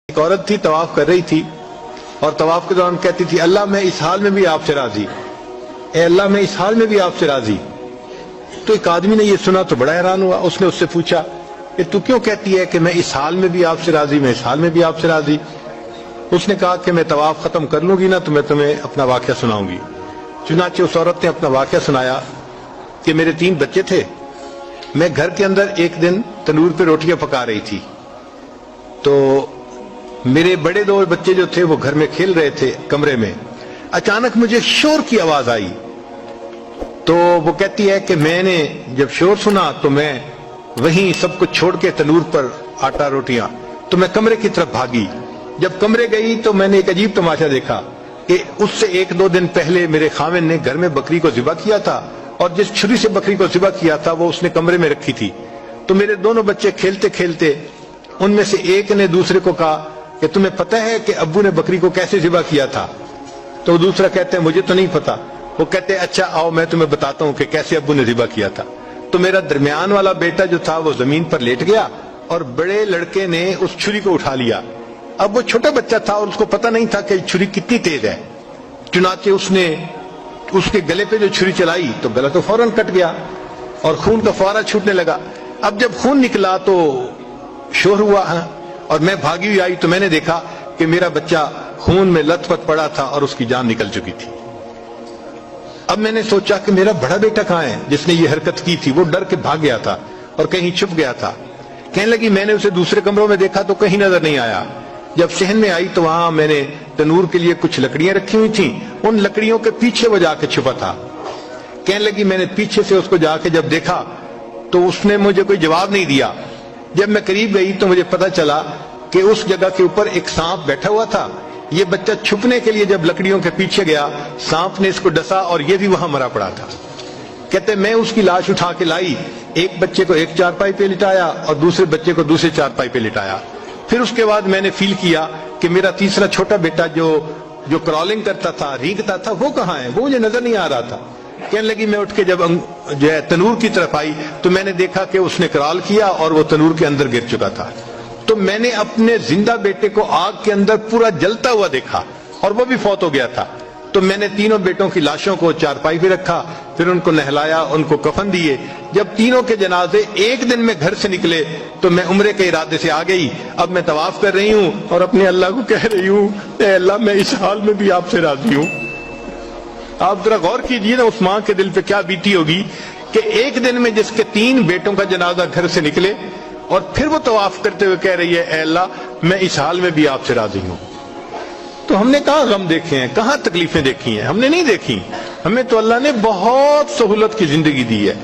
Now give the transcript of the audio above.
ایک عورت تھی طواف کر رہی تھی اور طواف کے دوران کہتی تھی اللہ میں اس حال میں بھی آپ سے راضی، اے اللہ میں اس حال میں بھی آپ سے راضی۔ تو ایک آدمی نے یہ سنا تو بڑا حیران ہوا، اس نے اس سے پوچھا کہ تو کیوں کہتی ہے کہ میں اس حال میں بھی آپ سے راضی، میں اس حال میں بھی آپ سے راضی؟ اس نے کہا کہ میں طواف ختم کر لوں گی نا تو میں تمہیں اپنا واقعہ سناؤں گی۔ چنانچہ اس عورت نے اپنا واقعہ سنایا کہ میرے 3 بچے تھے، میں گھر کے اندر ایک دن تنور پہ روٹیاں پکا رہی تھی تو میرے بڑے 2 بچے جو تھے وہ گھر میں کھیل رہے تھے کمرے میں، اچانک مجھے شور کی آواز آئی تو وہ کہتی ہے کہ میں نے جب شور سنا تو میں وہیں سب کچھ چھوڑ کے تنور پر آٹا روٹیاں تو میں کمرے کی طرف بھاگی۔ جب کمرے گئی تو میں نے ایک عجیب تماشا دیکھا کہ اس سے 1-2 دن پہلے میرے خاوند نے گھر میں بکری کو ذبح کیا تھا اور جس چھری سے بکری کو ذبح کیا تھا وہ اس نے کمرے میں رکھی تھی۔ تو میرے دونوں بچے کھیلتے کھیلتے ان میں سے ایک نے دوسرے کو کہا کہ تمہیں پتہ ہے کہ ابو نے بکری کو کیسے ذبح کیا تھا؟ تو دوسرا کہتے ہیں مجھے تو نہیں پتا۔ وہ کہتے ہیں اچھا آؤ میں تمہیں بتاتا ہوں کہ کیسے ابو نے ذبح کیا تھا۔ تو میرا درمیان والا بیٹا جو تھا وہ زمین پر لیٹ گیا اور بڑے لڑکے نے اس چھری کو اٹھا لیا۔ اب وہ چھوٹا بچہ تھا اور اس کو پتہ نہیں تھا کہ چھری کتنی تیز ہے، چنانچہ اس نے اس کے گلے پہ جو چھری چلائی تو گلا تو فوراً کٹ گیا اور خون کا فوارہ چھوٹنے لگا۔ اب جب خون نکلا تو شور ہوا اور میں بھاگی ہوئی آئی تو میں نے دیکھا کہ میرا بچہ خون میں لت پت پڑا تھا اور اس کی جان نکل چکی تھی۔ اب میں نے سوچا کہ میرا بڑا بیٹا کہاں ہے جس نے یہ حرکت کی تھی؟ وہ ڈر کے بھاگ گیا تھا اور کہیں چھپ گیا تھا۔ کہنے لگی میں نے اسے دوسرے کمروں میں دیکھا تو کہیں نظر نہیں آیا۔ جب صحن میں آئی تو وہاں میں نے تنور کے لیے کچھ لکڑیاں رکھی ہوئی تھیں، ان لکڑیوں کے پیچھے وہ جا کے چھپا تھا۔ کہنے لگی میں نے پیچھے سے اس کو جا کے جب دیکھا تو اس نے مجھے کوئی جواب نہیں دیا۔ جب میں قریب گئی تو مجھے پتا چلا کہ اس جگہ کے اوپر ایک سانپ بیٹھا ہوا تھا۔ یہ بچہ چھپنے کے لیے جب لکڑیوں کے پیچھے گیا سانپ نے اس کو ڈسا اور یہ بھی وہاں مرا پڑا تھا۔ کہتے میں اس کی لاش اٹھا کے لائی، ایک بچے کو ایک چارپائی پہ لٹایا اور دوسرے بچے کو دوسرے چارپائی پہ لٹایا۔ پھر اس کے بعد میں نے فیل کیا کہ میرا تیسرا چھوٹا بیٹا جو کرالنگ کرتا تھا، رینگتا تھا، وہ کہاں ہے؟ وہ مجھے نظر نہیں آ رہا تھا۔ کہنے لگی میں اٹھ کے جب جو ہے تنور کی طرف آئی تو میں نے دیکھا کہ اس نے کرال کیا اور وہ تنور کے اندر گر چکا تھا۔ تو میں نے اپنے زندہ بیٹے کو آگ کے اندر پورا جلتا ہوا دیکھا اور وہ بھی فوت ہو گیا تھا۔ تو میں نے تینوں بیٹوں کی لاشوں کو چارپائی پہ رکھا، پھر ان کو نہلایا، ان کو کفن دیے۔ جب تینوں کے جنازے ایک دن میں گھر سے نکلے تو میں عمرے کے ارادے سے آ گئی۔ اب میں طواف کر رہی ہوں اور اپنے اللہ کو کہہ رہی ہوں اے اللہ میں اس حال میں بھی آپ سے راضی ہوں۔ آپ ذرا غور کیجئے نا اس ماں کے دل پہ کیا بیتی ہوگی کہ ایک دن میں جس کے 3 بیٹوں کا جنازہ گھر سے نکلے اور پھر وہ طواف کرتے ہوئے کہہ رہی ہے اے اللہ میں اس حال میں بھی آپ سے راضی ہوں۔ تو ہم نے کہاں غم دیکھے ہیں، کہاں تکلیفیں دیکھی ہیں؟ ہم نے نہیں دیکھی۔ ہمیں تو اللہ نے بہت سہولت کی زندگی دی ہے۔